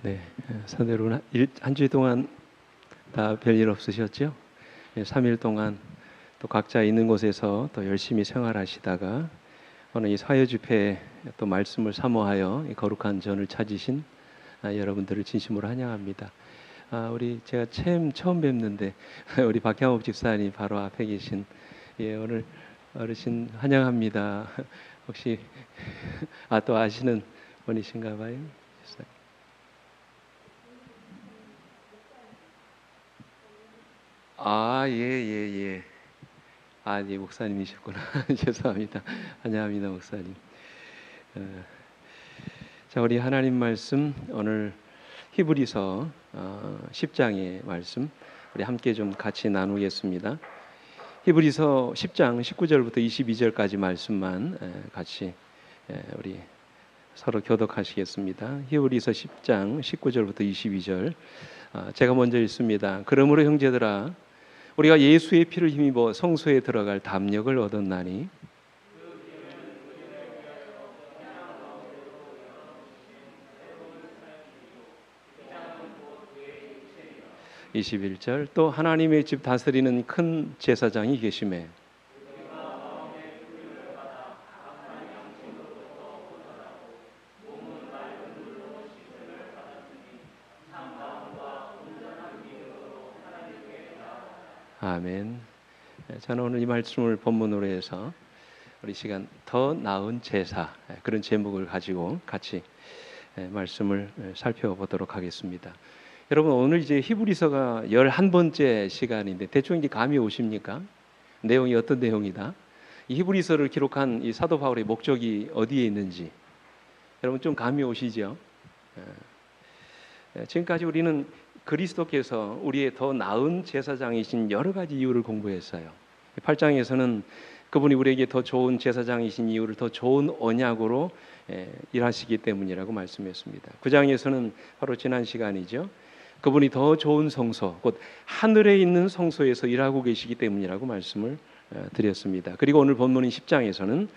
네, 선대로는 한 주 동안 다 별일 없으셨죠? 3일 동안 또 각자 있는 곳에서 또 열심히 생활하시다가 오늘 이 사회 집회에 또 말씀을 사모하여 이 거룩한 전을 찾으신 여러분들을 진심으로 환영합니다. 우리 제가 처음 뵙는데 우리 박향옥 집사님 바로 앞에 계신 오늘 어르신 환영합니다. 혹시 또 아시는 분이신가 봐요. 예. 네, 목사님이셨구나. 죄송합니다. 안녕합니다, 목사님. 자, 우리 하나님 말씀 오늘 히브리서 10장의 말씀 우리 함께 좀 같이 나누겠습니다. 히브리서 10장 19절부터 22절까지 말씀만 같이 우리 서로 교독하시겠습니다. 히브리서 10장 19절부터 22절 제가 먼저 읽습니다. 그러므로 형제들아 우리가 예수의 피를 힘입어 성소에 들어갈 담력을 얻었나니 21절 또 하나님의 집 다스리는 큰 제사장이 계심에 아멘. 저는 오늘 이 말씀을 본문으로 해서 우리 시간 더 나은 제사 그런 제목을 가지고 같이 말씀을 살펴보도록 하겠습니다. 여러분 오늘 이제 히브리서가 11번째 시간인데 대충 이제 감이 오십니까? 내용이 어떤 내용이다? 이 히브리서를 기록한 이 사도 바울의 목적이 어디에 있는지 여러분 좀 감이 오시죠? 지금까지 우리는 그리스도께서 우리의 더 나은 제사장이신 여러 가지 이유를 공부했어요. 8장에서는 그분이 우리에게 더 좋은 제사장이신 이유를 더 좋은 언약으로 일하시기 때문이라고 말씀했습니다. 9장에서는 바로 지난 시간이죠. 그분이 더 좋은 성소, 곧 하늘에 있는 성소에서 일하고 계시기 때문이라고 말씀을 드렸습니다. 그리고 오늘 본문인 10장에서는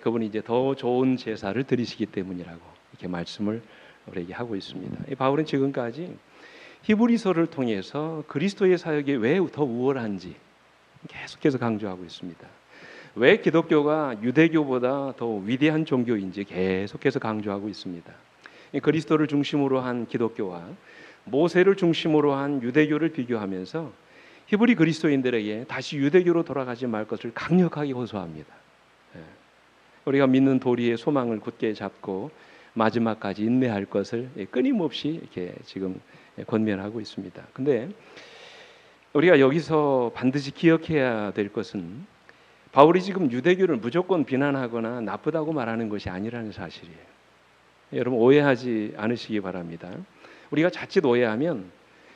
그분이 이제 더 좋은 제사를 드리시기 때문이라고 이렇게 말씀을 우리에게 하고 있습니다. 바울은 지금까지 히브리서를 통해서 그리스도의 사역이 왜 더 우월한지 계속해서 강조하고 있습니다. 왜 기독교가 유대교보다 더 위대한 종교인지 계속해서 강조하고 있습니다. 그리스도를 중심으로 한 기독교와 모세를 중심으로 한 유대교를 비교하면서 히브리 그리스도인들에게 다시 유대교로 돌아가지 말 것을 강력하게 호소합니다. 우리가 믿는 도리의 소망을 굳게 잡고 마지막까지 인내할 것을 끊임없이 이렇게 지금 권면하고 있습니다. 근데 우리가 여기서 반드시 기억해야 될 것은 바울이 지금 유대교를 무조건 비난하거나 나쁘다고 말하는 것이 아니라는 사실이에요. 여러분 오해하지 않으시기 바랍니다. 우리가 자칫 오해하면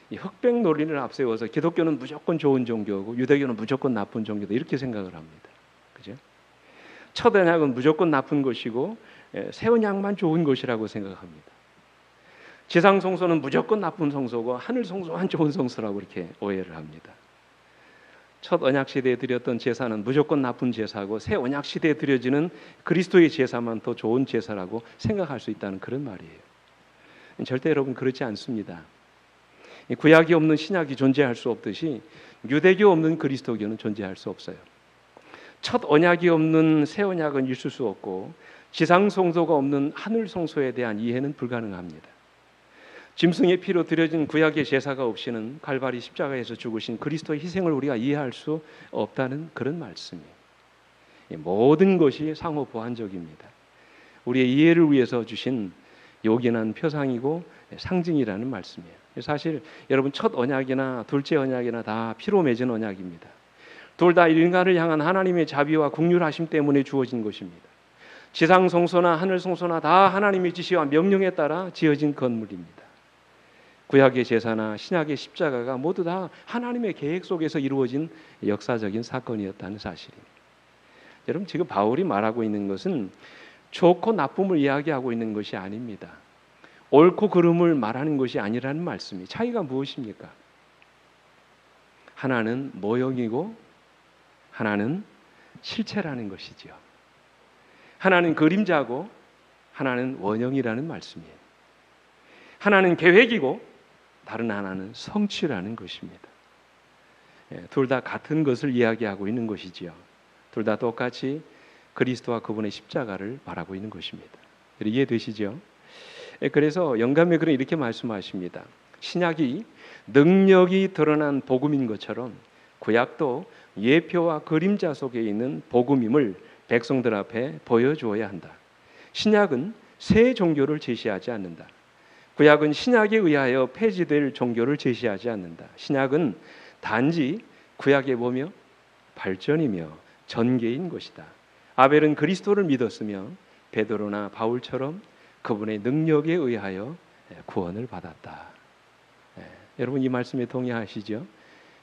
이 흑백 논리를 앞세워서 기독교는 무조건 좋은 종교고 유대교는 무조건 나쁜 종교다 이렇게 생각을 합니다. 그죠? 첫 언약은 무조건 나쁜 것이고 새 언약만 좋은 것이라고 생각합니다. 지상 성소는 무조건 나쁜 성소고 하늘 성소만 좋은 성소라고 이렇게 오해를 합니다. 첫 언약 시대에 드렸던 제사는 무조건 나쁜 제사고 새 언약 시대에 드려지는 그리스도의 제사만 더 좋은 제사라고 생각할 수 있다는 그런 말이에요. 절대 여러분 그렇지 않습니다. 구약이 없는 신약이 존재할 수 없듯이 유대교 없는 그리스도교는 존재할 수 없어요. 첫 언약이 없는 새 언약은 있을 수 없고 지상 성소가 없는 하늘 성소에 대한 이해는 불가능합니다. 짐승의 피로 드려진 구약의 제사가 없이는 갈바리 십자가에서 죽으신 그리스도의 희생을 우리가 이해할 수 없다는 그런 말씀이에요. 모든 것이 상호 보완적입니다. 우리의 이해를 위해서 주신 요긴한 표상이고 상징이라는 말씀이에요. 사실 여러분 첫 언약이나 둘째 언약이나 다 피로 맺은 언약입니다. 둘 다 인간을 향한 하나님의 자비와 긍휼하심 때문에 주어진 것입니다. 지상 성소나 하늘 성소나 다 하나님의 지시와 명령에 따라 지어진 건물입니다. 구약의 제사나 신약의 십자가가 모두 다 하나님의 계획 속에서 이루어진 역사적인 사건이었다는 사실입니다. 여러분 지금 바울이 말하고 있는 것은 좋고 나쁨을 이야기하고 있는 것이 아닙니다. 옳고 그름을 말하는 것이 아니라는 말씀이 차이가 무엇입니까? 하나는 모형이고 하나는 실체라는 것이지요. 하나는 그림자고 하나는 원형이라는 말씀이에요. 하나는 계획이고 다른 하나는 성취라는 것입니다. 둘 다 같은 것을 이야기하고 있는 것이지요. 둘 다 똑같이 그리스도와 그분의 십자가를 말하고 있는 것입니다. 이해되시죠? 그래서 영감의 글은 이렇게 말씀하십니다. 신약이 능력이 드러난 복음인 것처럼 구약도 예표와 그림자 속에 있는 복음임을 백성들 앞에 보여주어야 한다. 신약은 새 종교를 제시하지 않는다. 구약은 신약에 의하여 폐지될 종교를 제시하지 않는다. 신약은 단지 구약의 뭐며 발전이며 전개인 것이다. 아벨은 그리스도를 믿었으며 베드로나 바울처럼 그분의 능력에 의하여 구원을 받았다. 여러분 이 말씀에 동의하시죠?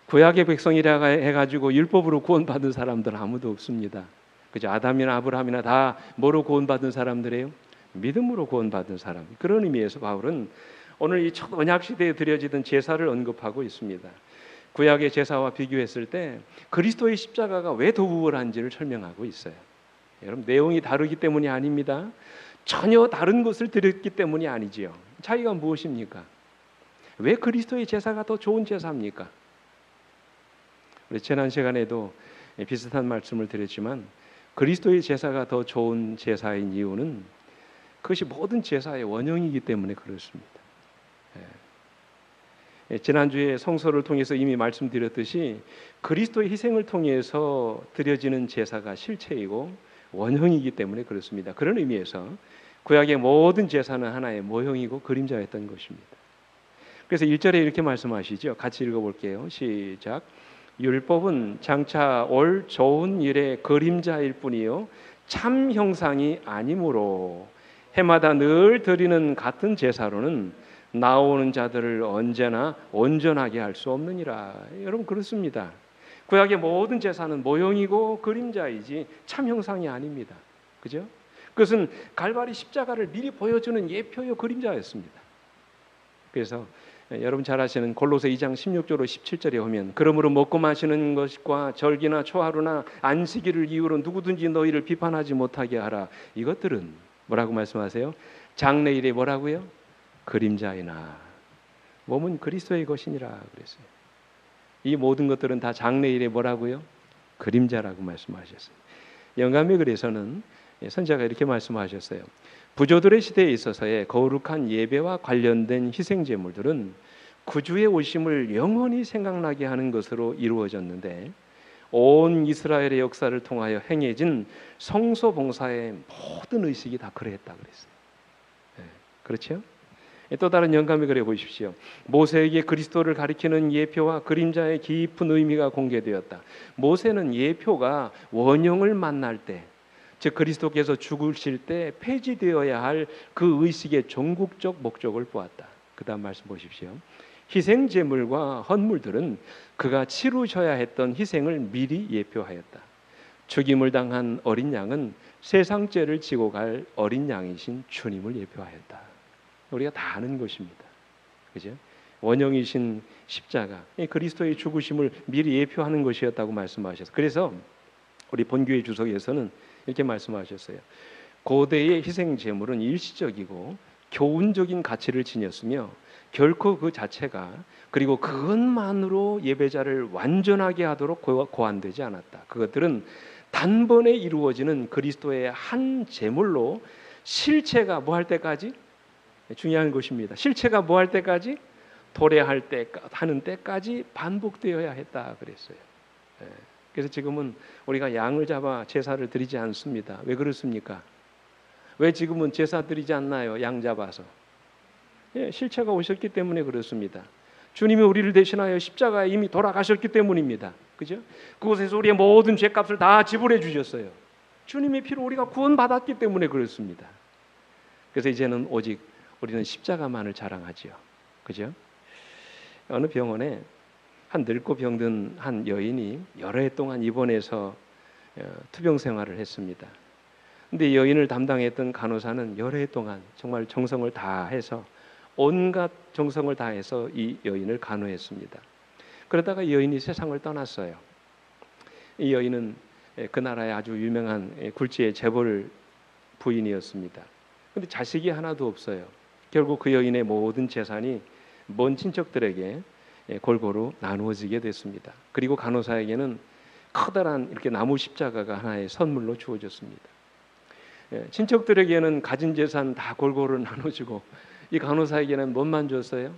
구약의 백성이라 해가지고 율법으로 구원받은 사람들 아무도 없습니다. 그죠? 아담이나 아브라함이나 다 뭐로 구원받은 사람들이에요? 믿음으로 구원받은 사람. 그런 의미에서 바울은 오늘 이 첫 언약 시대에 드려지던 제사를 언급하고 있습니다. 구약의 제사와 비교했을 때 그리스도의 십자가가 왜 더 우월한지를 설명하고 있어요. 여러분 내용이 다르기 때문이 아닙니다. 전혀 다른 것을 드렸기 때문이 아니지요. 차이가 무엇입니까? 왜 그리스도의 제사가 더 좋은 제사입니까? 우리 지난 시간에도 비슷한 말씀을 드렸지만 그리스도의 제사가 더 좋은 제사인 이유는 그것이 모든 제사의 원형이기 때문에 그렇습니다. 지난주에 성서를 통해서 이미 말씀드렸듯이 그리스도의 희생을 통해서 드려지는 제사가 실체이고 원형이기 때문에 그렇습니다. 그런 의미에서 구약의 모든 제사는 하나의 모형이고 그림자였던 것입니다. 그래서 1절에 이렇게 말씀하시죠. 같이 읽어볼게요. 시작. 율법은 장차 올 좋은 일의 그림자일 뿐이요 참 형상이 아니므로 해마다 늘 드리는 같은 제사로는 나오는 자들을 언제나 온전하게 할 수 없느니라. 여러분 그렇습니다. 구약의 모든 제사는 모형이고 그림자이지 참 형상이 아닙니다. 그죠? 그것은 갈바리 십자가를 미리 보여주는 예표요 그림자였습니다. 그래서 여러분 잘 아시는 골로새 2장 16절로 17절에 보면 그러므로 먹고 마시는 것과 절기나 초하루나 안식일을 이유로 누구든지 너희를 비판하지 못하게 하라. 이것들은 뭐라고 말씀하세요? 장래일에 뭐라고요? 그림자이나 몸은 그리스도의 것이니라 그랬어요. 이 모든 것들은 다 장래일에 뭐라고요? 그림자라고 말씀하셨어요. 영감의 글에서는 선지자가 이렇게 말씀하셨어요. 부조들의 시대에 있어서의 거룩한 예배와 관련된 희생 제물들은 구주의 오심을 영원히 생각나게 하는 것으로 이루어졌는데 온 이스라엘의 역사를 통하여 행해진 성소 봉사의 모든 의식이 다 그랬다 그랬어요. 그렇죠? 또 다른 영감의 글에 보십시오. 모세에게 그리스도를 가리키는 예표와 그림자의 깊은 의미가 공개되었다. 모세는 예표가 원형을 만날 때, 즉 그리스도께서 죽으실 때 폐지되어야 할 그 의식의 종국적 목적을 보았다. 그 다음 말씀 보십시오. 희생 제물과 헌물들은 그가 치루셔야 했던 희생을 미리 예표하였다. 죽임을 당한 어린 양은 세상 죄를 지고 갈 어린 양이신 주님을 예표하였다. 우리가 다 아는 것입니다. 그죠? 원형이신 십자가, 그리스도의 죽으심을 미리 예표하는 것이었다고 말씀하셨어요. 그래서 우리 본교회 주석에서는 이렇게 말씀하셨어요. 고대의 희생 제물은 일시적이고 교훈적인 가치를 지녔으며 결코 그 자체가 그리고 그것만으로 예배자를 완전하게 하도록 고안되지 않았다. 그것들은 단번에 이루어지는 그리스도의 한 제물로 실체가 뭐 할 때까지? 중요한 것입니다. 실체가 뭐 할 때까지? 도래할 때 하는 때까지 반복되어야 했다 그랬어요. 그래서 지금은 우리가 양을 잡아 제사를 드리지 않습니다. 왜 그렇습니까? 왜 지금은 제사 드리지 않나요? 양 잡아서. 실체가 오셨기 때문에 그렇습니다. 주님이 우리를 대신하여 십자가에 이미 돌아가셨기 때문입니다. 그죠? 그곳에서 우리의 모든 죄값을 다 지불해 주셨어요. 주님의 피로 우리가 구원받았기 때문에 그렇습니다. 그래서 이제는 오직 우리는 십자가만을 자랑하지요. 그죠? 어느 병원에 한 늙고 병든 한 여인이 여러 해 동안 입원해서 투병 생활을 했습니다. 근데 여인을 담당했던 간호사는 여러 해 동안 정말 정성을 다해서 온갖 정성을 다해서 이 여인을 간호했습니다. 그러다가 이 여인이 세상을 떠났어요. 이 여인은 그 나라의 아주 유명한 굴지의 재벌 부인이었습니다. 근데 자식이 하나도 없어요. 결국 그 여인의 모든 재산이 먼 친척들에게 골고루 나누어지게 됐습니다. 그리고 간호사에게는 커다란 이렇게 나무 십자가가 하나의 선물로 주어졌습니다. 친척들에게는 가진 재산 다 골고루 나눠주고 이 간호사에게는 뭔만 줬어요?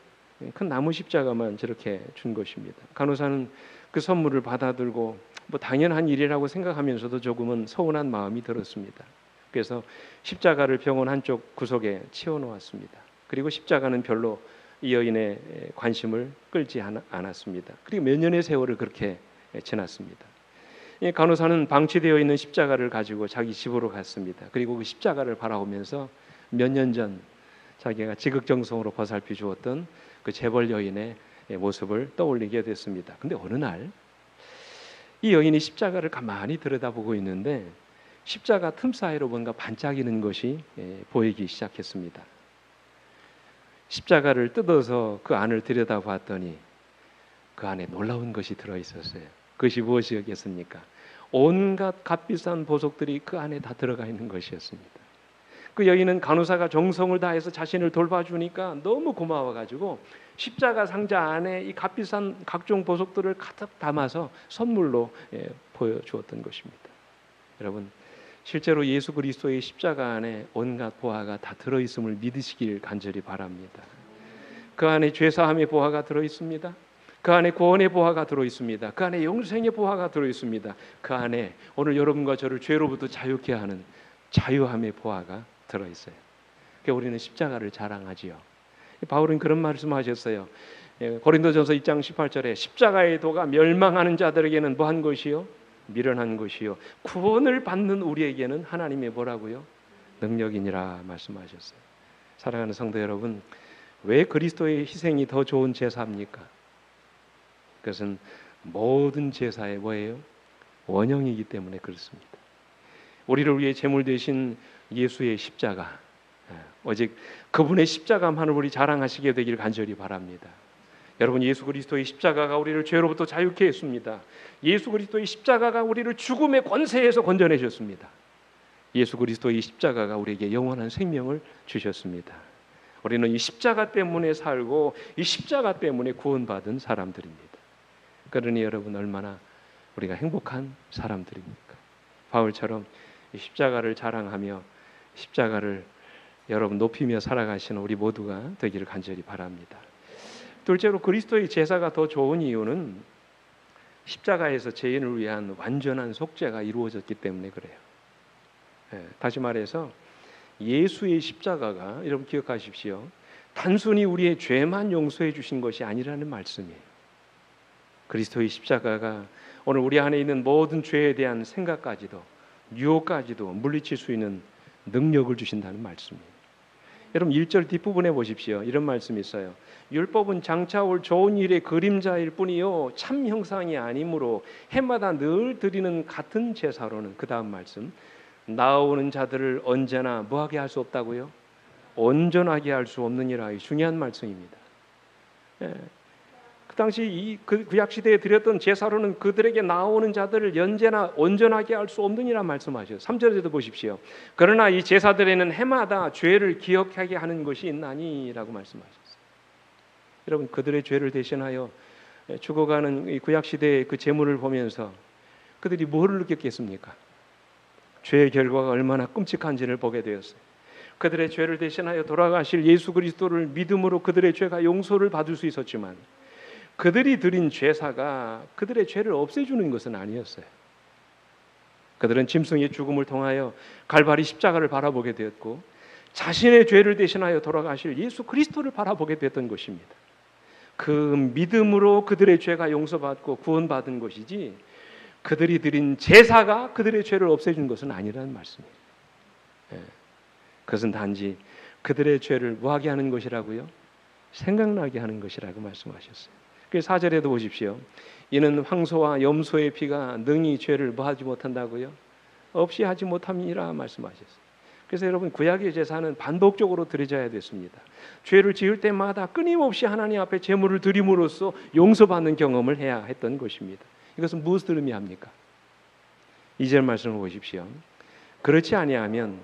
큰 나무 십자가만 저렇게 준 것입니다. 간호사는 그 선물을 받아들고 뭐 당연한 일이라고 생각하면서도 조금은 서운한 마음이 들었습니다. 그래서 십자가를 병원 한쪽 구석에 치워놓았습니다. 그리고 십자가는 별로 이 여인의 관심을 끌지 않았습니다. 그리고 몇 년의 세월을 그렇게 지났습니다. 이 간호사는 방치되어 있는 십자가를 가지고 자기 집으로 갔습니다. 그리고 그 십자가를 바라보면서 몇 년 전 자기가 지극정성으로 보살펴 주었던 그 재벌 여인의 모습을 떠올리게 됐습니다. 근데 어느 날 이 여인이 십자가를 가만히 들여다보고 있는데 십자가 틈 사이로 뭔가 반짝이는 것이 보이기 시작했습니다. 십자가를 뜯어서 그 안을 들여다봤더니 그 안에 놀라운 것이 들어있었어요. 그것이 무엇이겠습니까? 온갖 값비싼 보석들이 그 안에 다 들어가 있는 것이었습니다. 그 여인은 간호사가 정성을 다해서 자신을 돌봐주니까 너무 고마워가지고 십자가 상자 안에 이 값비싼 각종 보석들을 가득 담아서 선물로 보여주었던 것입니다. 여러분, 실제로 예수 그리스도의 십자가 안에 온갖 보화가 다 들어있음을 믿으시길 간절히 바랍니다. 그 안에 죄사함의 보화가 들어있습니다. 그 안에 구원의 보화가 들어있습니다. 그 안에 영생의 보화가 들어있습니다. 그 안에 오늘 여러분과 저를 죄로부터 자유케 하는 자유함의 보화가 들어있어요. 그러니까 우리는 십자가를 자랑하지요. 바울은 그런 말씀하셨어요. 고린도전서 2장 18절에 십자가의 도가 멸망하는 자들에게는 뭐한 것이요? 미련한 것이요. 구원을 받는 우리에게는 하나님의 뭐라고요? 능력이니라 말씀하셨어요. 사랑하는 성도 여러분, 왜 그리스도의 희생이 더 좋은 제사입니까? 그것은 모든 제사의 뭐예요? 원형이기 때문에 그렇습니다. 우리를 위해 제물 되신 예수의 십자가, 오직 그분의 십자가만을 우리 자랑하시게 되길 간절히 바랍니다. 여러분, 예수 그리스도의 십자가가 우리를 죄로부터 자유케 했습니다. 예수 그리스도의 십자가가 우리를 죽음의 권세에서 건져내 셨습니다. 예수 그리스도의 십자가가 우리에게 영원한 생명을 주셨습니다. 우리는 이 십자가 때문에 살고 이 십자가 때문에 구원받은 사람들입니다. 그러니 여러분, 얼마나 우리가 행복한 사람들입니까? 바울처럼 이 십자가를 자랑하며 십자가를 여러분 높이며 살아가시는 우리 모두가 되기를 간절히 바랍니다. 둘째로 그리스도의 제사가 더 좋은 이유는 십자가에서 죄인을 위한 완전한 속죄가 이루어졌기 때문에 그래요. 다시 말해서 예수의 십자가가, 여러분 기억하십시오, 단순히 우리의 죄만 용서해 주신 것이 아니라는 말씀이에요. 그리스도의 십자가가 오늘 우리 안에 있는 모든 죄에 대한 생각까지도 유혹까지도 물리칠 수 있는 능력을 주신다는 말씀이에요. 여러분 1절 뒷부분에 보십시오. 이런 말씀이 있어요. 율법은 장차 올 좋은 일의 그림자일 뿐이요 참 형상이 아니므로 해마다 늘 드리는 같은 제사로는, 그 다음 말씀, 나아오는 자들을 언제나 뭐하게 할 수 없다고요? 온전하게 할 수 없느니라. 이 중요한 말씀입니다. 그 당시 그 구약 시대에 드렸던 제사로는 그들에게 나오는 자들을 언제나 온전하게 할 수 없느니라 말씀하셔요. 3절에도 보십시오. 그러나 이 제사들에는 해마다 죄를 기억하게 하는 것이 있나니라고 말씀하셨어요. 여러분, 그들의 죄를 대신하여 죽어가는 이 구약 시대의 그 제물을 보면서 그들이 뭐를 느꼈겠습니까? 죄의 결과가 얼마나 끔찍한지를 보게 되었어요. 그들의 죄를 대신하여 돌아가실 예수 그리스도를 믿음으로 그들의 죄가 용서를 받을 수 있었지만 그들이 드린 제사가 그들의 죄를 없애주는 것은 아니었어요. 그들은 짐승의 죽음을 통하여 갈바리 십자가를 바라보게 되었고 자신의 죄를 대신하여 돌아가실 예수 그리스도를 바라보게 됐던 것입니다. 그 믿음으로 그들의 죄가 용서받고 구원받은 것이지 그들이 드린 제사가 그들의 죄를 없애준 것은 아니라는 말씀이에요. 그것은 단지 그들의 죄를 뭐하게 하는 것이라고요? 생각나게 하는 것이라고 말씀하셨어요. 그래서 4절에도 보십시오. 이는 황소와 염소의 피가 능히 죄를 뭐하지 못한다고요? 없이 하지 못함이라 말씀하셨어요. 그래서 여러분, 구약의 제사는 반복적으로 드려져야 됐습니다. 죄를 지을 때마다 끊임없이 하나님 앞에 제물을 드림으로써 용서받는 경험을 해야 했던 것입니다. 이것은 무엇을 의미합니까? 2절 말씀을 보십시오. 그렇지 아니하면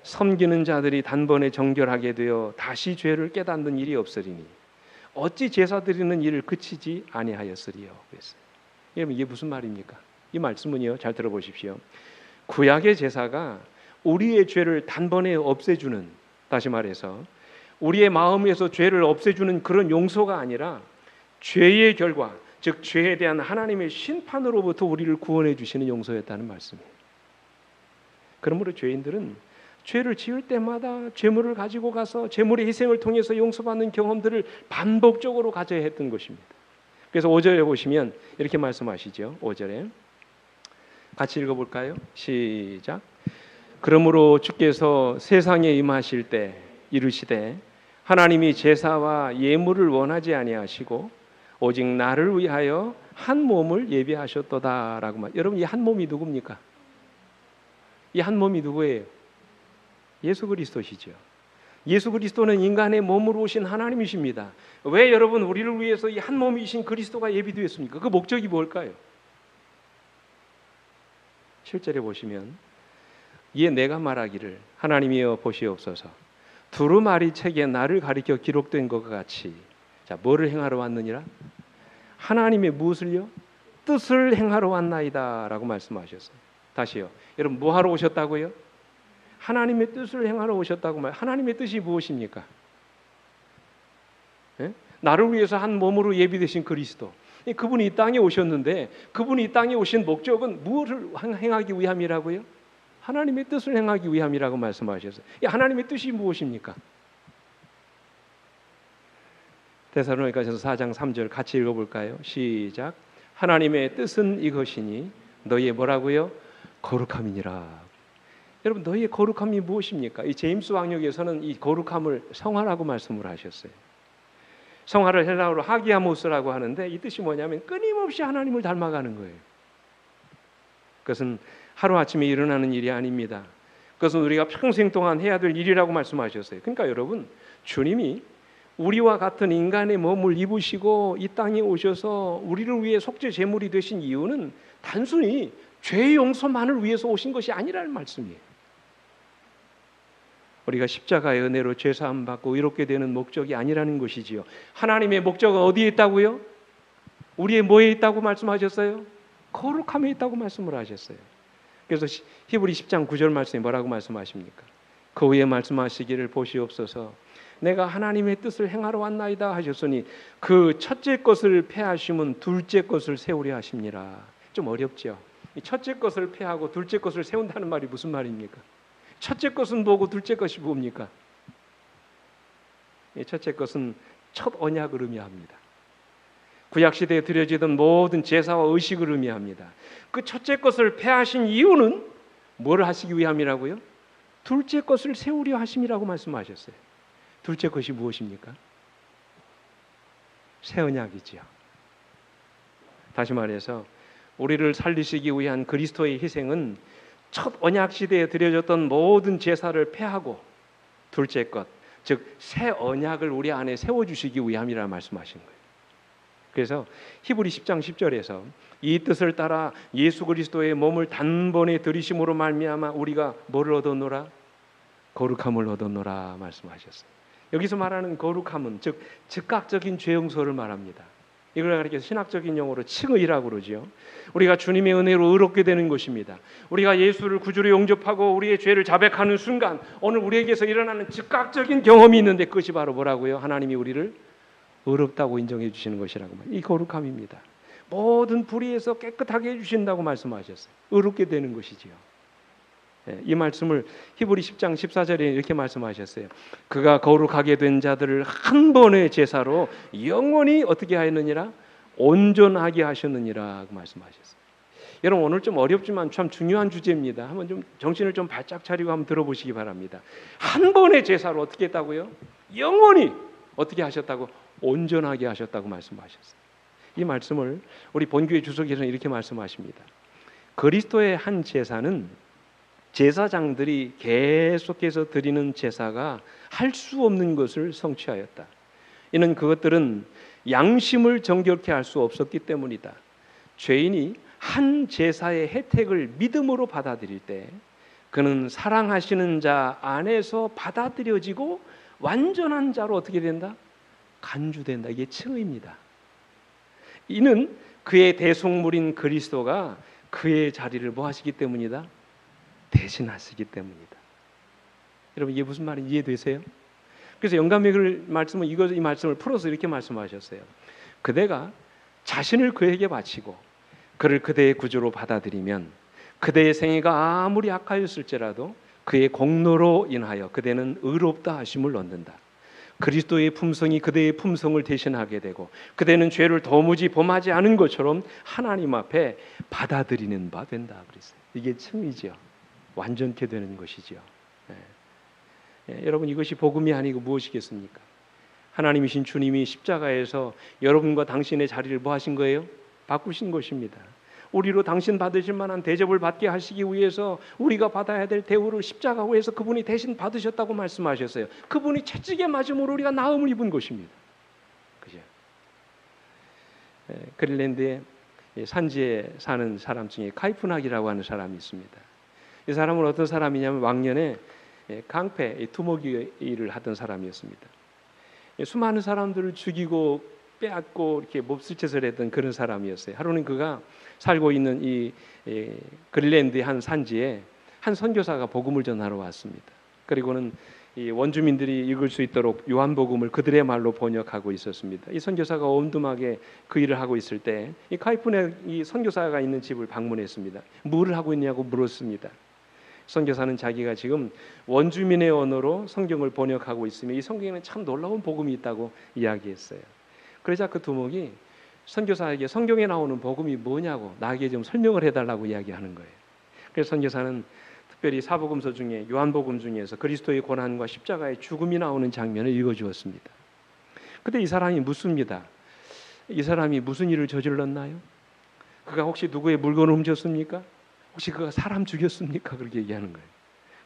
섬기는 자들이 단번에 정결하게 되어 다시 죄를 깨닫는 일이 없으리니 어찌 제사 드리는 일을 그치지 아니하였으리요. 그랬어요. 여러분 이게 무슨 말입니까? 이 말씀은요, 잘 들어보십시오. 구약의 제사가 우리의 죄를 단번에 없애주는, 다시 말해서 우리의 마음에서 죄를 없애주는 그런 용서가 아니라 죄의 결과, 즉 죄에 대한 하나님의 심판으로부터 우리를 구원해 주시는 용서였다는 말씀이에요. 그러므로 죄인들은 죄를 지을 때마다 죄물을 가지고 가서 죄물의 희생을 통해서 용서받는 경험들을 반복적으로 가져야 했던 것입니다. 그래서 5절에 보시면 이렇게 말씀하시죠. 5절에 같이 읽어볼까요? 시작. 그러므로 주께서 세상에 임하실 때 이르시되 하나님이 제사와 예물을 원하지 아니하시고 오직 나를 위하여 한 몸을 예비하셨도다라고 말. 여러분 이 한 몸이 누굽니까? 이 한 몸이 누구예요? 예수 그리스도시죠. 예수 그리스도는 인간의 몸으로 오신 하나님이십니다. 왜 여러분 우리를 위해서 이 한 몸이신 그리스도가 예비되었습니까? 그 목적이 뭘까요? 7절에 보시면 이에 내가 말하기를 하나님이여 보시옵소서 두루마리 책에 나를 가리켜 기록된 것과 같이 자 뭐를 행하러 왔느니라? 하나님의 무엇을요? 뜻을 행하러 왔나이다 라고 말씀하셨어요. 다시요. 여러분 뭐 하러 오셨다고요? 하나님의 뜻을 행하러 오셨다고 말. 하나님의 뜻이 무엇입니까? 예? 나를 위해서 한 몸으로 예비되신 그리스도. 그분이 이 땅에 오셨는데 그분이 이 땅에 오신 목적은 무엇을 행하기 위함이라고요? 하나님의 뜻을 행하기 위함이라고 말씀하셨어요. 하나님의 뜻이 무엇입니까? 데살로니가전서 4장 3절 같이 읽어볼까요? 시작. 하나님의 뜻은 이것이니 너희의 뭐라고요? 거룩함이니라. 여러분 너희의 거룩함이 무엇입니까? 이 제임스 왕역에서는 이 거룩함을 성화라고 말씀을 하셨어요. 성화를 헬라어로 하기아모스라고 하는데 이 뜻이 뭐냐면 끊임없이 하나님을 닮아가는 거예요. 그것은 하루아침에 일어나는 일이 아닙니다. 그것은 우리가 평생 동안 해야 될 일이라고 말씀하셨어요. 그러니까 여러분 주님이 우리와 같은 인간의 몸을 입으시고 이 땅에 오셔서 우리를 위해 속죄 제물이 되신 이유는 단순히 죄 용서만을 위해서 오신 것이 아니라는 말씀이에요. 우리가 십자가의 은혜로 죄 사함 받고 의롭게 되는 목적이 아니라는 것이지요. 하나님의 목적은 어디에 있다고요? 우리의 뭐에 있다고 말씀하셨어요? 거룩함에 있다고 말씀을 하셨어요. 그래서 히브리 10장 9절 말씀에 뭐라고 말씀하십니까? 그 후에 말씀하시기를 보시옵소서 내가 하나님의 뜻을 행하러 왔나이다 하셨으니 그 첫째 것을 폐하시면 둘째 것을 세우려 하십니라. 좀 어렵죠. 첫째 것을 폐하고 둘째 것을 세운다는 말이 무슨 말입니까? 첫째 것은 뭐고 둘째 것이 뭡니까? 첫째 것은 첫 언약을 의미합니다. 구약시대에 드려지던 모든 제사와 의식을 의미합니다. 그 첫째 것을 폐하신 이유는 뭘 하시기 위함이라고요? 둘째 것을 세우려 하심이라고 말씀하셨어요. 둘째 것이 무엇입니까? 새 언약이지요. 다시 말해서 우리를 살리시기 위한 그리스도의 희생은 첫 언약 시대에 드려졌던 모든 제사를 폐하고 둘째 것, 즉 새 언약을 우리 안에 세워주시기 위함이라 말씀하신 거예요. 그래서 히브리 10장 10절에서 이 뜻을 따라 예수 그리스도의 몸을 단번에 들이심으로 말미암아 우리가 뭐를 얻었노라? 거룩함을 얻었노라 말씀하셨어요. 여기서 말하는 거룩함은 즉 즉각적인 죄 용서를 말합니다. 이걸 가리켜서 신학적인 용어로 칭의라고 그러죠. 우리가 주님의 은혜로 의롭게 되는 것입니다. 우리가 예수를 구주로 영접하고 우리의 죄를 자백하는 순간 오늘 우리에게서 일어나는 즉각적인 경험이 있는데 그것이 바로 뭐라고요? 하나님이 우리를 의롭다고 인정해 주시는 것이라고 말이에요. 이 거룩함입니다. 모든 불의에서 깨끗하게 해주신다고 말씀하셨어요. 의롭게 되는 것이지요. 이 말씀을 히브리 10장 14절에 이렇게 말씀하셨어요. 그가 거룩하게 된 자들을 한 번의 제사로 영원히 어떻게 하였느니라? 온전하게 하셨느니라 그 말씀하셨어요. 여러분 오늘 좀 어렵지만 참 중요한 주제입니다. 한번 좀 정신을 좀 바짝 차리고 한번 들어보시기 바랍니다. 한 번의 제사로 어떻게 했다고요? 영원히 어떻게 하셨다고? 온전하게 하셨다고 말씀하셨어요. 이 말씀을 우리 본교회 주석에서는 이렇게 말씀하십니다. 그리스도의 한 제사는 제사장들이 계속해서 드리는 제사가 할 수 없는 것을 성취하였다. 이는 그것들은 양심을 정결케 할 수 없었기 때문이다. 죄인이 한 제사의 혜택을 믿음으로 받아들일 때 그는 사랑하시는 자 안에서 받아들여지고 완전한 자로 어떻게 된다? 간주된다. 이게 칭의입니다. 이는 그의 대속물인 그리스도가 그의 자리를 뭐 하시기 때문이다? 대신하시기 때문이다. 여러분 이게 무슨 말인지 이해되세요? 그래서 영감의 말씀은 이 말씀을 풀어서 이렇게 말씀하셨어요. 그대가 자신을 그에게 바치고 그를 그대의 구주로 받아들이면 그대의 생애가 아무리 악하였을지라도 그의 공로로 인하여 그대는 의롭다 하심을 얻는다. 그리스도의 품성이 그대의 품성을 대신하게 되고 그대는 죄를 도무지 범하지 않은 것처럼 하나님 앞에 받아들이는 바 된다 그랬어요. 이게 칭의죠. 완전케 되는 것이죠. 여러분 이것이 복음이 아니고 무엇이겠습니까? 하나님이신 주님이 십자가에서 여러분과 당신의 자리를 뭐 하신 거예요? 바꾸신 것입니다. 우리로 당신 받으실 만한 대접을 받게 하시기 위해서 우리가 받아야 될 대우를 십자가에서 그분이 대신 받으셨다고 말씀하셨어요. 그분이 채찍에 맞음으로 우리가 나음을 입은 것입니다. 그죠? 그린란드의 산지에 사는 사람 중에 카이프낙이라고 하는 사람이 있습니다. 이 사람은 어떤 사람이냐면 왕년에 강패, 투모기 일을 하던 사람이었습니다. 수많은 사람들을 죽이고 빼앗고 이렇게 몹쓸 짓을 했던 그런 사람이었어요. 하루는 그가 살고 있는 이 그린란드의 한 산지에 한 선교사가 복음을 전하러 왔습니다. 그리고는 이 원주민들이 읽을 수 있도록 요한복음을 그들의 말로 번역하고 있었습니다. 이 선교사가 엄두하게 그 일을 하고 있을 때 이 카이프네 이 선교사가 있는 집을 방문했습니다. 뭐를 하고 있냐고 물었습니다. 선교사는 자기가 지금 원주민의 언어로 성경을 번역하고 있으며 이 성경에는 참 놀라운 복음이 있다고 이야기했어요. 그러자 그 두목이 선교사에게 성경에 나오는 복음이 뭐냐고 나에게 좀 설명을 해달라고 이야기하는 거예요. 그래서 선교사는 특별히 사복음서 중에 요한복음 중에서 그리스도의 고난과 십자가의 죽음이 나오는 장면을 읽어주었습니다. 그때 이 사람이 묻습니다. 이 사람이 무슨 일을 저질렀나요? 그가 혹시 누구의 물건을 훔쳤습니까? 혹시 그가 사람 죽였습니까? 그렇게 얘기하는 거예요.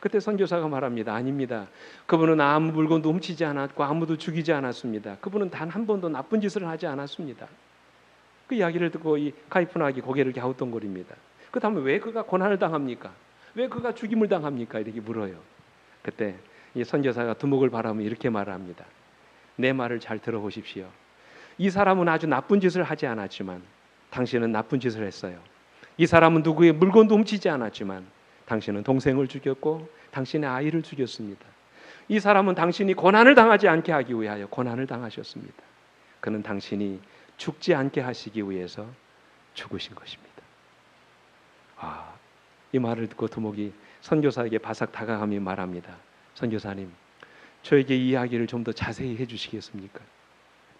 그때 선교사가 말합니다. 아닙니다. 그분은 아무 물건도 훔치지 않았고 아무도 죽이지 않았습니다. 그분은 단 한 번도 나쁜 짓을 하지 않았습니다. 그 이야기를 듣고 이 카이프낙이 고개를 갸우뚱거립니다. 그 다음에 왜 그가 고난을 당합니까? 왜 그가 죽임을 당합니까? 이렇게 물어요. 그때 이 선교사가 두목을 바라보며 이렇게 말합니다. 내 말을 잘 들어보십시오. 이 사람은 아주 나쁜 짓을 하지 않았지만 당신은 나쁜 짓을 했어요. 이 사람은 누구의 물건도 훔치지 않았지만 당신은 동생을 죽였고 당신의 아이를 죽였습니다. 이 사람은 당신이 고난을 당하지 않게 하기 위하여 고난을 당하셨습니다. 그는 당신이 죽지 않게 하시기 위해서 죽으신 것입니다. 이 말을 듣고 두목이 선교사에게 바싹 다가가며 말합니다. 선교사님, 저에게 이 이야기를 좀 더 자세히 해주시겠습니까?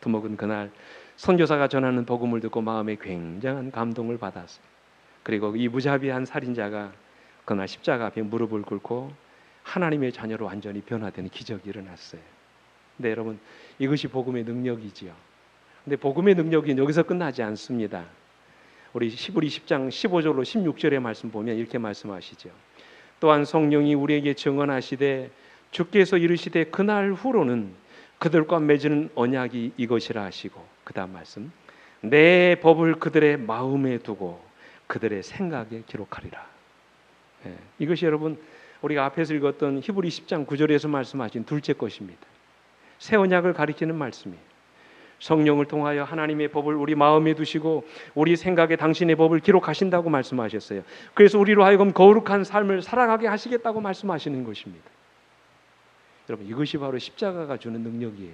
두목은 그날 선교사가 전하는 복음을 듣고 마음에 굉장한 감동을 받았어요. 그리고 이 무자비한 살인자가 그날 십자가 앞에 무릎을 꿇고 하나님의 자녀로 완전히 변화되는 기적이 일어났어요. 근데 여러분 이것이 복음의 능력이지요. 근데 복음의 능력이 여기서 끝나지 않습니다. 우리 히브리 10장 15절로 16절의 말씀 보면 이렇게 말씀하시죠. 또한 성령이 우리에게 증언하시되 주께서 이르시되 그날 후로는 그들과 맺은 언약이 이것이라 하시고 그 다음 말씀 내 법을 그들의 마음에 두고 그들의 생각에 기록하리라. 이것이 여러분 우리가 앞에서 읽었던 히브리 10장 9절에서 말씀하신 둘째 것입니다. 새 언약을 가리키는 말씀이에요. 성령을 통하여 하나님의 법을 우리 마음에 두시고 우리 생각에 당신의 법을 기록하신다고 말씀하셨어요. 그래서 우리로 하여금 거룩한 삶을 살아가게 하시겠다고 말씀하시는 것입니다. 여러분 이것이 바로 십자가가 주는 능력이에요.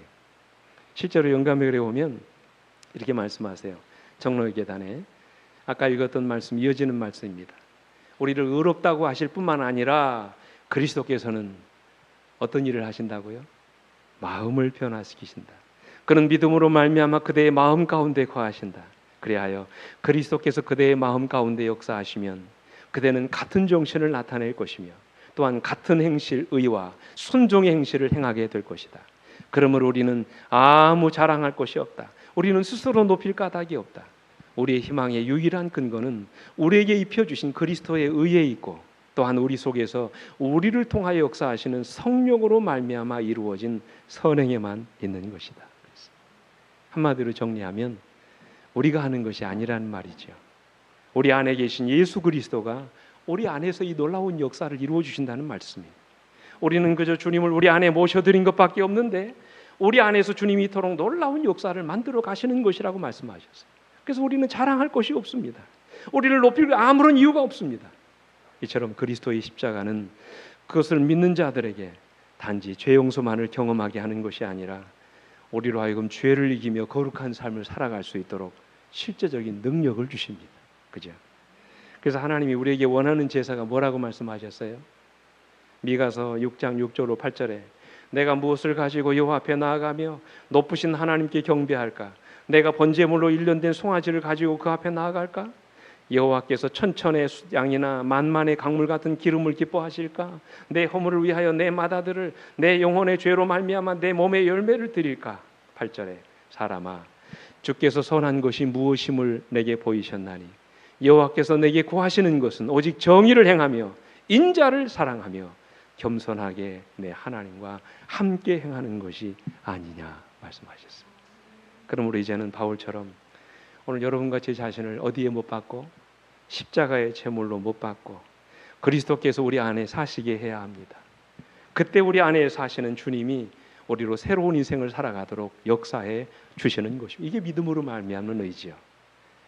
실제로 영감에 보면 이렇게 말씀하세요. 정로의 계단에 아까 읽었던 말씀 이어지는 말씀입니다. 우리를 의롭다고 하실 뿐만 아니라 그리스도께서는 어떤 일을 하신다고요? 마음을 변화시키신다. 그는 믿음으로 말미암아 그대의 마음 가운데 거하신다. 그리하여 그리스도께서 그대의 마음 가운데 역사하시면 그대는 같은 정신을 나타낼 것이며 또한 같은 행실, 의와 순종의 행실을 행하게 될 것이다. 그러므로 우리는 아무 자랑할 것이 없다. 우리는 스스로 높일 까닭이 없다. 우리의 희망의 유일한 근거는 우리에게 입혀주신 그리스도의 의에 있고 또한 우리 속에서 우리를 통하여 역사하시는 성령으로 말미암아 이루어진 선행에만 있는 것이다. 한마디로 정리하면 우리가 하는 것이 아니라는 말이죠. 우리 안에 계신 예수 그리스도가 우리 안에서 이 놀라운 역사를 이루어 주신다는 말씀이에요. 우리는 그저 주님을 우리 안에 모셔드린 것밖에 없는데 우리 안에서 주님이 이토록 놀라운 역사를 만들어 가시는 것이라고 말씀하셨어요. 그래서 우리는 자랑할 것이 없습니다. 우리를 높일 아무런 이유가 없습니다. 이처럼 그리스도의 십자가는 그것을 믿는 자들에게 단지 죄 용서만을 경험하게 하는 것이 아니라 우리로 하여금 죄를 이기며 거룩한 삶을 살아갈 수 있도록 실제적인 능력을 주십니다. 그죠? 그래서 하나님이 우리에게 원하는 제사가 뭐라고 말씀하셨어요? 미가서 6장 6절로 8절에 내가 무엇을 가지고 여호와 앞에 나아가며 높으신 하나님께 경배할까? 내가 번제물로 일련된 송아지를 가지고 그 앞에 나아갈까? 여호와께서 천천의 양이나 만만의 강물 같은 기름을 기뻐하실까? 내 허물을 위하여 내 마다들을 내 영혼의 죄로 말미암아 내 몸의 열매를 드릴까? 8절에 사람아 주께서 선한 것이 무엇임을 내게 보이셨나니 여호와께서 내게 구하시는 것은 오직 정의를 행하며 인자를 사랑하며 겸손하게 내 하나님과 함께 행하는 것이 아니냐 말씀하셨습니다. 그러므로 이제는 바울처럼 오늘 여러분과 제 자신을 어디에 못 박고 십자가의 제물로 못 박고 그리스도께서 우리 안에 사시게 해야 합니다. 그때 우리 안에 사시는 주님이 우리로 새로운 인생을 살아가도록 역사해 주시는 것입니다. 이게 믿음으로 말미암는 의지요.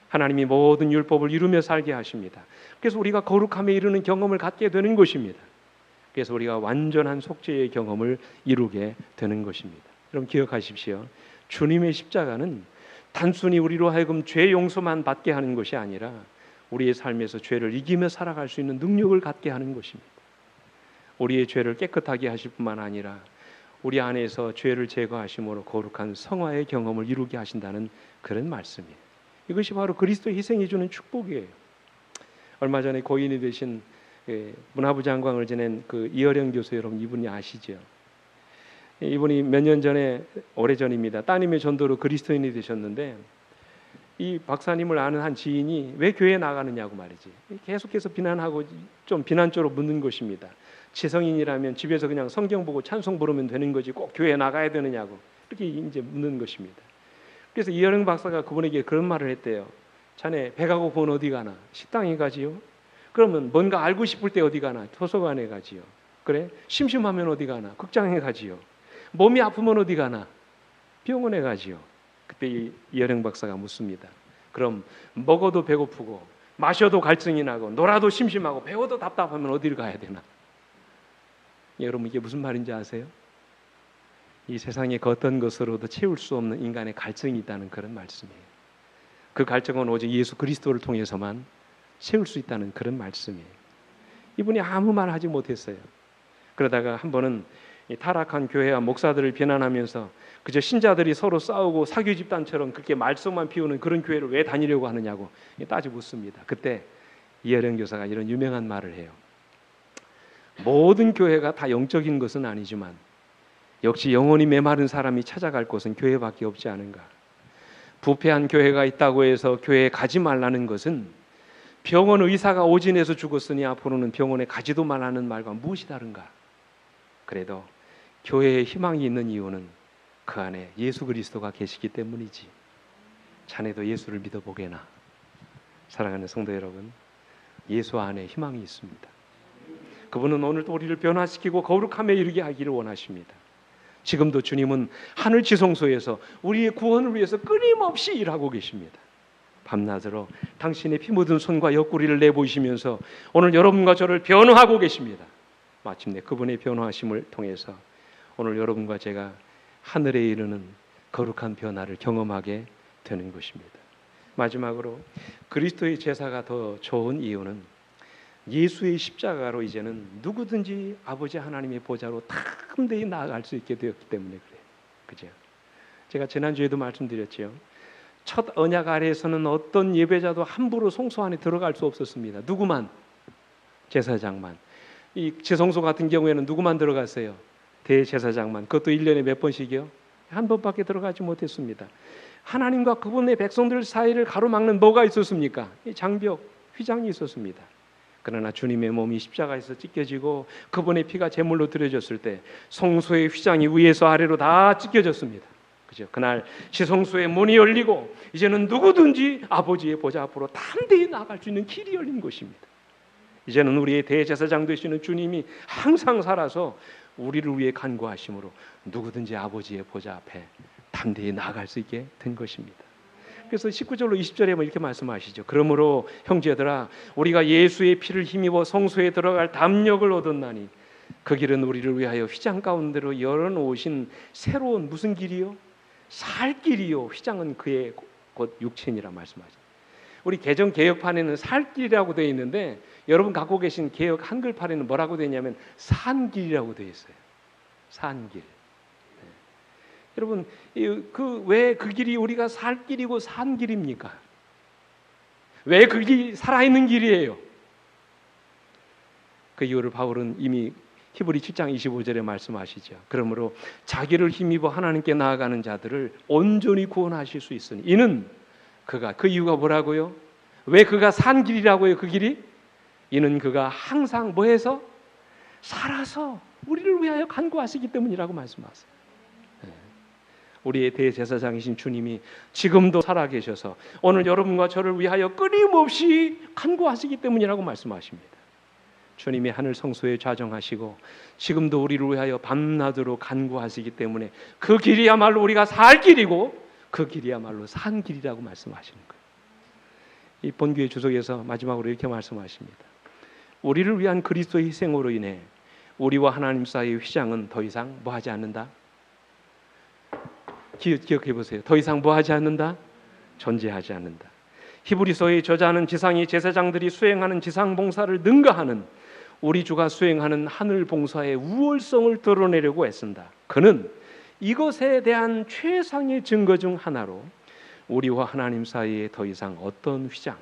하나님이 모든 율법을 이루며 살게 하십니다. 그래서 우리가 거룩함에 이르는 경험을 갖게 되는 것입니다. 그래서 우리가 완전한 속죄의 경험을 이루게 되는 것입니다. 여러분 기억하십시오. 주님의 십자가는 단순히 우리로 하여금 죄 용서만 받게 하는 것이 아니라 우리의 삶에서 죄를 이기며 살아갈 수 있는 능력을 갖게 하는 것입니다. 우리의 죄를 깨끗하게 하실 뿐만 아니라 우리 안에서 죄를 제거하심으로 거룩한 성화의 경험을 이루게 하신다는 그런 말씀이에요. 이것이 바로 그리스도의 희생이 주는 축복이에요. 얼마 전에 고인이 되신 문화부 장관을 지낸 그 이어령 교수 여러분 이분이 아시죠? 이분이 몇 년 전에 오래전입니다. 따님의 전도로 그리스도인이 되셨는데 이 박사님을 아는 한 지인이 왜 교회에 나가느냐고 말이지. 계속해서 비난하고 좀 비난적으로 묻는 것입니다. 지성인이라면 집에서 그냥 성경 보고 찬송 부르면 되는 거지 꼭 교회에 나가야 되느냐고 이렇게 이제 묻는 것입니다. 그래서 이어령 박사가 그분에게 그런 말을 했대요. 자네 배가 고프면 어디 가나? 식당에 가지요. 그러면 뭔가 알고 싶을 때 어디 가나? 도서관에 가지요. 그래? 심심하면 어디 가나? 극장에 가지요. 몸이 아프면 어디 가나? 병원에 가지요. 그때 이어령 박사가 묻습니다. 그럼 먹어도 배고프고 마셔도 갈증이 나고 놀아도 심심하고 배워도 답답하면 어디를 가야 되나? 여러분 이게 무슨 말인지 아세요? 이 세상의 그 어떤 것으로도 채울 수 없는 인간의 갈증이 있다는 그런 말씀이에요. 그 갈증은 오직 예수 그리스도를 통해서만 채울 수 있다는 그런 말씀이에요. 이분이 아무 말 하지 못했어요. 그러다가 한 번은 타락한 교회와 목사들을 비난하면서 그저 신자들이 서로 싸우고 사교 집단처럼 그렇게 말썽만 피우는 그런 교회를 왜 다니려고 하느냐고 따져 묻습니다. 그때 이어령 교사가 이런 유명한 말을 해요. 모든 교회가 다 영적인 것은 아니지만 역시 영혼이 메마른 사람이 찾아갈 곳은 교회밖에 없지 않은가. 부패한 교회가 있다고 해서 교회에 가지 말라는 것은 병원 의사가 오진해서 죽었으니 앞으로는 병원에 가지도 말라는 말과 무엇이 다른가. 그래도 교회에 희망이 있는 이유는 그 안에 예수 그리스도가 계시기 때문이지. 자네도 예수를 믿어보게나. 사랑하는 성도 여러분, 예수 안에 희망이 있습니다. 그분은 오늘도 우리를 변화시키고 거룩함에 이르게 하기를 원하십니다. 지금도 주님은 하늘 지성소에서 우리의 구원을 위해서 끊임없이 일하고 계십니다. 밤낮으로 당신의 피 묻은 손과 옆구리를 내보이시면서 오늘 여러분과 저를 변화하고 계십니다. 마침내 그분의 변화하심을 통해서 오늘 여러분과 제가 하늘에 이르는 거룩한 변화를 경험하게 되는 것입니다. 마지막으로 그리스도의 제사가 더 좋은 이유는 예수의 십자가로 이제는 누구든지 아버지 하나님의 보좌로 탐대히 나아갈 수 있게 되었기 때문에 그래요. 그죠? 제가 지난주에도 말씀드렸죠. 첫 언약 아래에서는 어떤 예배자도 함부로 성소 안에 들어갈 수 없었습니다. 누구만? 제사장만. 이 제성소 같은 경우에는 누구만 들어갔어요? 대제사장만. 그것도 1년에 몇 번씩이요? 한 번밖에 들어가지 못했습니다. 하나님과 그분의 백성들 사이를 가로막는 뭐가 있었습니까? 이 장벽, 휘장이 있었습니다. 그러나 주님의 몸이 십자가에서 찢겨지고 그분의 피가 제물로 드려졌을 때 성소의 휘장이 위에서 아래로 다 찢겨졌습니다. 그죠? 그날 지성소의 문이 열리고 이제는 누구든지 아버지의 보좌 앞으로 담대히 나아갈 수 있는 길이 열린 것입니다. 이제는 우리의 대제사장 되시는 주님이 항상 살아서 우리를 위해 간구하심으로 누구든지 아버지의 보좌 앞에 담대히 나아갈 수 있게 된 것입니다. 그래서 19절로 20절에 이렇게 말씀하시죠. 그러므로 형제들아 우리가 예수의 피를 힘입어 성소에 들어갈 담력을 얻었나니 그 길은 우리를 위하여 휘장 가운데로 열어놓으신 새로운 무슨 길이요? 살 길이요. 휘장은 그의 곧 육체니라 말씀하죠. 우리 개정 개혁판에는 살 길이라고 되어 있는데 여러분 갖고 계신 개혁 한글판에는 뭐라고 되어 있냐면 산길이라고 되어 있어요. 산길. 여러분 왜 그 길이 우리가 살 길이고 산 길입니까? 왜 그 길이 살아있는 길이에요? 그 이유를 바울은 이미 히브리 7장 25절에 말씀하시죠. 그러므로 자기를 힘입어 하나님께 나아가는 자들을 온전히 구원하실 수 있으니 이는 그가 그 이유가 뭐라고요? 왜 그가 산 길이라고요? 그 길이? 이는 그가 항상 뭐해서? 살아서 우리를 위하여 간구하시기 때문이라고 말씀하세요. 우리의 대제사장이신 주님이 지금도 살아계셔서 오늘 여러분과 저를 위하여 끊임없이 간구하시기 때문이라고 말씀하십니다. 주님이 하늘 성소에 좌정하시고 지금도 우리를 위하여 밤낮으로 간구하시기 때문에 그 길이야말로 우리가 살 길이고 그 길이야말로 산 길이라고 말씀하시는 거예요. 이 본교회 주석에서 마지막으로 이렇게 말씀하십니다. 우리를 위한 그리스도의 희생으로 인해 우리와 하나님 사이의 휘장은 더 이상 뭐하지 않는다? 기억해 보세요. 더 이상 뭐하지 않는다? 존재하지 않는다. 히브리서의 저자는 지상의 제사장들이 수행하는 지상 봉사를 능가하는 우리 주가 수행하는 하늘 봉사의 우월성을 드러내려고 애쓴다. 그는 이것에 대한 최상의 증거 중 하나로 우리와 하나님 사이에 더 이상 어떤 휘장,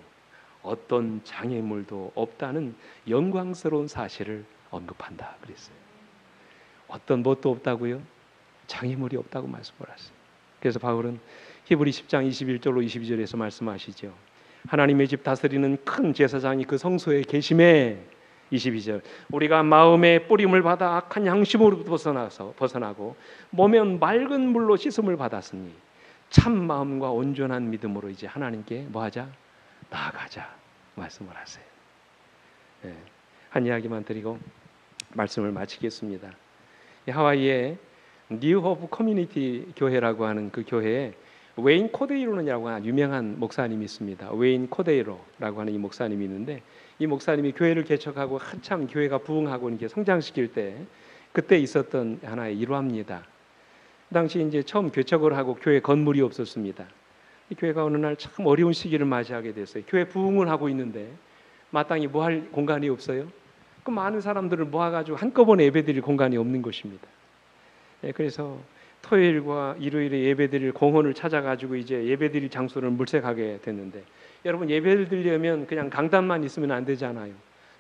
어떤 장애물도 없다는 영광스러운 사실을 언급한다 그랬어요. 어떤 뭣도 없다고요? 장애물이 없다고 말씀을 하세요. 그래서 바울은 히브리 10장 21절로 22절에서 말씀하시죠. 하나님의 집 다스리는 큰 제사장이 그 성소에 계심에 22절 우리가 마음의 뿌림을 받아 악한 양심으로 벗어나고 몸은 맑은 물로 씻음을 받았으니 참 마음과 온전한 믿음으로 이제 하나님께 뭐하자? 나아가자 말씀을 하세요. 네, 한 이야기만 드리고 말씀을 마치겠습니다. 하와이에 뉴 호프 커뮤니티 교회라고 하는 그 교회에 웨인 코데이로라고 하는 유명한 목사님이 있습니다. 웨인 코데이로라고 하는 이 목사님이 있는데 이 목사님이 교회를 개척하고 한참 교회가 부흥하고 이렇게 성장시킬 때 그때 있었던 하나의 일화입니다. 그 당시 이제 처음 개척을 하고 교회 건물이 없었습니다. 이 교회가 어느 날 참 어려운 시기를 맞이하게 됐어요. 교회 부흥을 하고 있는데 마땅히 뭐 할 공간이 없어요. 그 많은 사람들을 모아가지고 한꺼번에 예배드릴 공간이 없는 것입니다. 그래서 토요일과 일요일에 예배드릴 공원을 찾아가지고 이제 예배드릴 장소를 물색하게 됐는데 여러분 예배를 드리려면 그냥 강단만 있으면 안 되잖아요.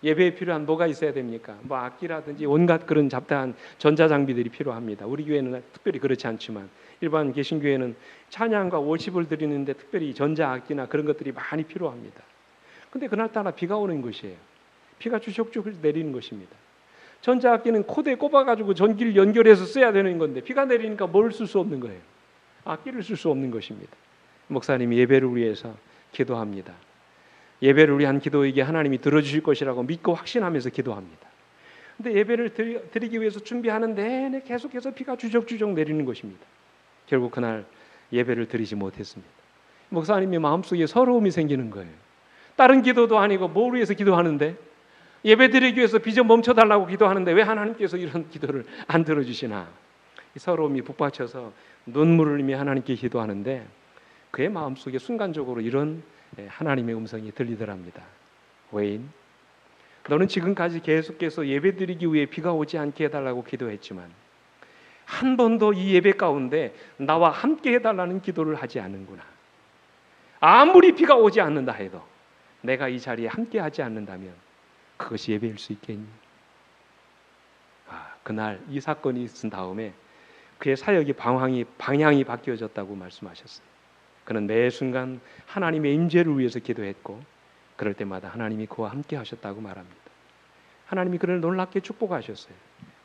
예배에 필요한 뭐가 있어야 됩니까? 뭐 악기라든지 온갖 그런 잡다한 전자장비들이 필요합니다. 우리 교회는 특별히 그렇지 않지만 일반 개신교회는 찬양과 월십을 드리는데 특별히 전자악기나 그런 것들이 많이 필요합니다. 근데 그날따라 비가 오는 것이에요. 비가 주룩주룩 내리는 것입니다. 전자악기는 코드에 꼽아가지고 전기를 연결해서 써야 되는 건데 비가 내리니까 뭘 쓸 수 없는 거예요. 악기를 쓸 수 없는 것입니다. 목사님이 예배를 위해서 기도합니다. 예배를 위한 기도에게 하나님이 들어주실 것이라고 믿고 확신하면서 기도합니다. 근데 예배를 드리기 위해서 준비하는 내내 계속해서 비가 주적주적 내리는 것입니다. 결국 그날 예배를 드리지 못했습니다. 목사님이 마음속에 서러움이 생기는 거예요. 다른 기도도 아니고 뭘 위해서 기도하는데 예배 드리기 위해서 비 좀 멈춰달라고 기도하는데 왜 하나님께서 이런 기도를 안 들어주시나. 이 서러움이 북받쳐서 눈물을 흘리며 하나님께 기도하는데 그의 마음속에 순간적으로 이런 하나님의 음성이 들리더랍니다. 웨인, 너는 지금까지 계속해서 예배 드리기 위해 비가 오지 않게 해달라고 기도했지만 한 번도 이 예배 가운데 나와 함께 해달라는 기도를 하지 않는구나. 아무리 비가 오지 않는다 해도 내가 이 자리에 함께 하지 않는다면 그것이 예배일 수 있겠니? 그날 이 사건이 있은 다음에 그의 사역이 방향이 바뀌어졌다고 말씀하셨어요. 그는 매 순간 하나님의 임재를 위해서 기도했고 그럴 때마다 하나님이 그와 함께 하셨다고 말합니다. 하나님이 그를 놀랍게 축복하셨어요.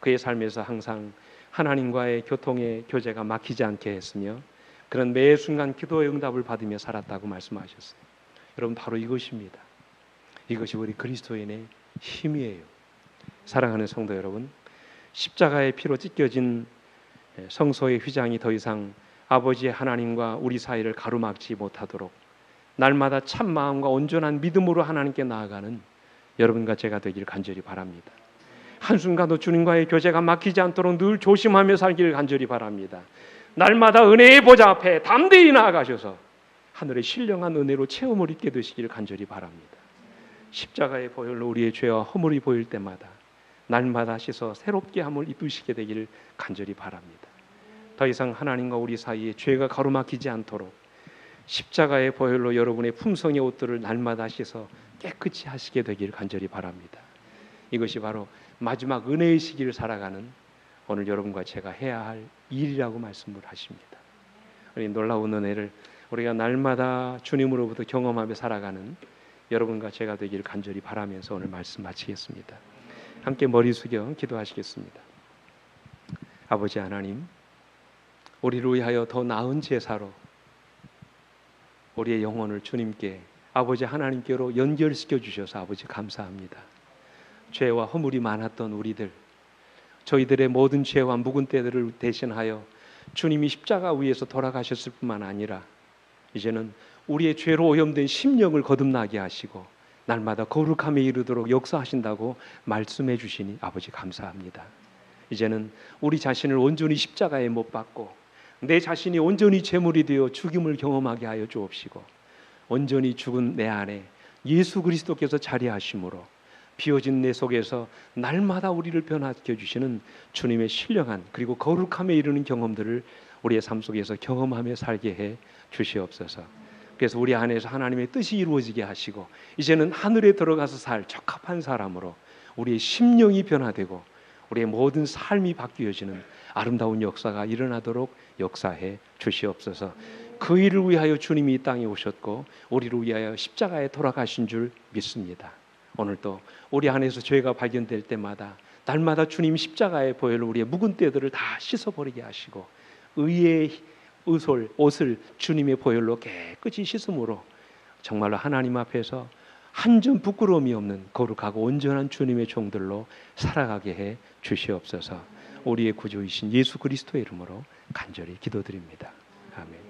그의 삶에서 항상 하나님과의 교통의 교제가 막히지 않게 했으며 그는 매 순간 기도의 응답을 받으며 살았다고 말씀하셨어요. 여러분 바로 이것입니다. 이것이 우리 그리스도인의 힘이에요. 사랑하는 성도 여러분, 십자가의 피로 찢겨진 성소의 휘장이 더 이상 아버지의 하나님과 우리 사이를 가로막지 못하도록 날마다 참 마음과 온전한 믿음으로 하나님께 나아가는 여러분과 제가 되길 간절히 바랍니다. 한순간도 주님과의 교제가 막히지 않도록 늘 조심하며 살기를 간절히 바랍니다. 날마다 은혜의 보좌 앞에 담대히 나아가셔서 하늘의 신령한 은혜로 체험을 있게 되시기를 간절히 바랍니다. 십자가의 보혈로 우리의 죄와 허물이 보일 때마다 날마다 씻어 새롭게 함을 입으시게 되기를 간절히 바랍니다. 더 이상 하나님과 우리 사이에 죄가 가로막히지 않도록 십자가의 보혈로 여러분의 품성의 옷들을 날마다 씻어 깨끗이 하시게 되기를 간절히 바랍니다. 이것이 바로 마지막 은혜의 시기를 살아가는 오늘 여러분과 제가 해야 할 일이라고 말씀을 하십니다. 우리 놀라운 은혜를 우리가 날마다 주님으로부터 경험하며 살아가는 여러분과 제가 되기를 간절히 바라면서 오늘 말씀 마치겠습니다. 함께 머리 숙여 기도하시겠습니다. 아버지 하나님, 우리를 위하여 더 나은 제사로 우리의 영혼을 주님께 아버지 하나님께로 연결시켜 주셔서 아버지 감사합니다. 죄와 허물이 많았던 우리들, 저희들의 모든 죄와 묵은 때들을 대신하여 주님이 십자가 위에서 돌아가셨을 뿐만 아니라 이제는 우리의 죄로 오염된 심령을 거듭나게 하시고 날마다 거룩함에 이르도록 역사하신다고 말씀해 주시니 아버지 감사합니다. 이제는 우리 자신을 온전히 십자가에 못 박고 내 자신이 온전히 제물이 되어 죽임을 경험하게 하여 주옵시고 온전히 죽은 내 안에 예수 그리스도께서 자리하심으로 비워진 내 속에서 날마다 우리를 변화시켜 주시는 주님의 신령한 그리고 거룩함에 이르는 경험들을 우리의 삶 속에서 경험하며 살게 해 주시옵소서. 그래서 우리 안에서 하나님의 뜻이 이루어지게 하시고 이제는 하늘에 들어가서 살 적합한 사람으로 우리의 심령이 변화되고 우리의 모든 삶이 바뀌어지는 아름다운 역사가 일어나도록 역사해 주시옵소서. 그 일을 위하여 주님이 이 땅에 오셨고 우리를 위하여 십자가에 돌아가신 줄 믿습니다. 오늘도 우리 안에서 죄가 발견될 때마다 날마다 주님 십자가의 보혈로 우리의 묵은 때들을 다 씻어버리게 하시고 의의 옷을 주님의 보혈로 깨끗이 씻음으로 정말로 하나님 앞에서 한 점 부끄러움이 없는 거룩하고 온전한 주님의 종들로 살아가게 해 주시옵소서. 우리의 구주이신 예수 그리스도의 이름으로 간절히 기도드립니다. 아멘.